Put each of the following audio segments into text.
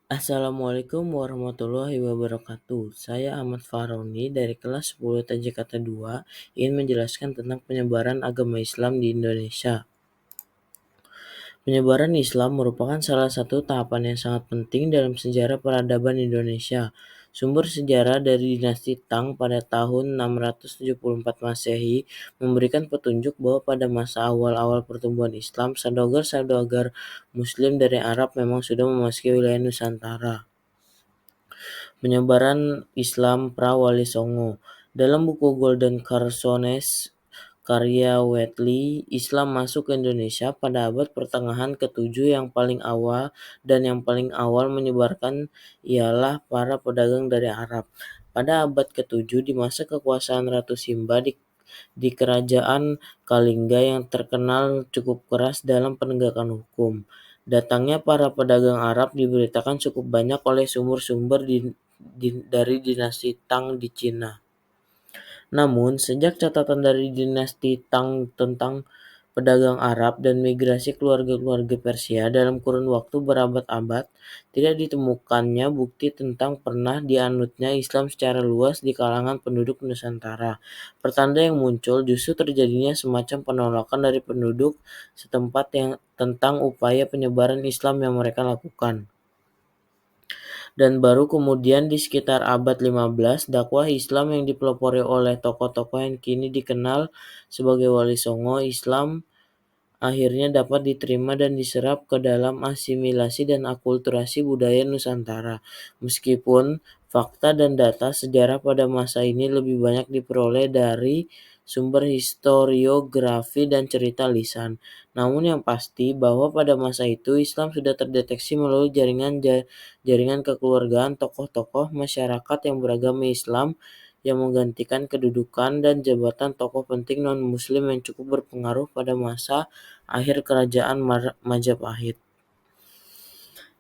Assalamualaikum warahmatullahi wabarakatuh. Saya Ahmad Faroni dari kelas 10 TJKT 2 ingin menjelaskan tentang penyebaran agama Islam di Indonesia. Penyebaran Islam merupakan salah satu tahapan yang sangat penting dalam sejarah peradaban Indonesia. Sumber sejarah dari dinasti Tang pada tahun 674 Masehi memberikan petunjuk bahwa pada masa awal-awal pertumbuhan Islam, saudagar-saudagar Muslim dari Arab memang sudah memasuki wilayah Nusantara. Penyebaran Islam pra-Wali Songo. Dalam buku Golden Carsones karya Whately, Islam masuk ke Indonesia pada abad pertengahan ke-7 yang paling awal menyebarkan ialah para pedagang dari Arab. Pada abad ke-7 di masa kekuasaan Ratu Simba di kerajaan Kalingga yang terkenal cukup keras dalam penegakan hukum. Datangnya para pedagang Arab diberitakan cukup banyak oleh sumber-sumber dari dinasti Tang di Cina. Namun, sejak catatan dari dinasti Tang tentang pedagang Arab dan migrasi keluarga-keluarga Persia dalam kurun waktu berabad-abad, tidak ditemukannya bukti tentang pernah dianutnya Islam secara luas di kalangan penduduk Nusantara. Pertanda yang muncul justru terjadinya semacam penolakan dari penduduk setempat yang tentang upaya penyebaran Islam yang mereka lakukan. Dan baru kemudian di sekitar abad 15, dakwah Islam yang dipelopori oleh tokoh-tokoh yang kini dikenal sebagai Wali Songo, Islam akhirnya dapat diterima dan diserap ke dalam asimilasi dan akulturasi budaya Nusantara. Meskipun fakta dan data sejarah pada masa ini lebih banyak diperoleh dari sumber historiografi dan cerita lisan. Namun yang pasti bahwa pada masa itu Islam sudah terdeteksi melalui jaringan kekeluargaan tokoh-tokoh masyarakat yang beragama Islam yang menggantikan kedudukan dan jabatan tokoh penting non-muslim yang cukup berpengaruh pada masa akhir kerajaan Majapahit.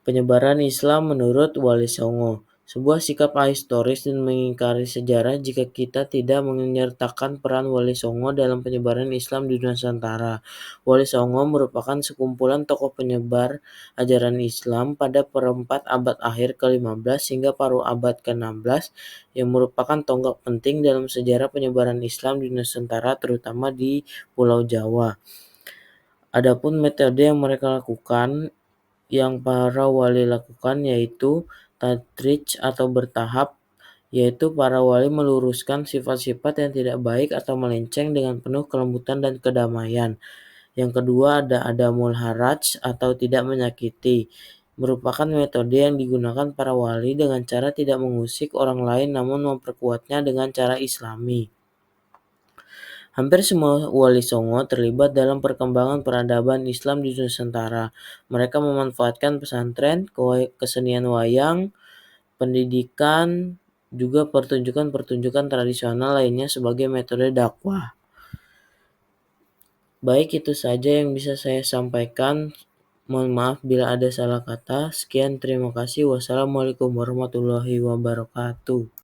Penyebaran Islam menurut Wali Songo. Sebuah sikap ahistoris dan mengingkari sejarah jika kita tidak menyertakan peran Wali Songo dalam penyebaran Islam di Nusantara. Wali Songo merupakan sekumpulan tokoh penyebar ajaran Islam pada perempat abad akhir ke-15 hingga paruh abad ke-16 yang merupakan tonggak penting dalam sejarah penyebaran Islam di Nusantara terutama di Pulau Jawa. Adapun metode yang mereka lakukan, yang para wali lakukan yaitu tadrij atau bertahap, yaitu para wali meluruskan sifat-sifat yang tidak baik atau melenceng dengan penuh kelembutan dan kedamaian. Yang kedua ada adamul haraj atau tidak menyakiti, merupakan metode yang digunakan para wali dengan cara tidak mengusik orang lain namun memperkuatnya dengan cara Islami. Hampir semua wali songo terlibat dalam perkembangan peradaban Islam di Nusantara. Mereka memanfaatkan pesantren, kesenian wayang, pendidikan, juga pertunjukan-pertunjukan tradisional lainnya sebagai metode dakwah. Baik, itu saja yang bisa saya sampaikan. Mohon maaf bila ada salah kata. Sekian, terima kasih. Wassalamualaikum warahmatullahi wabarakatuh.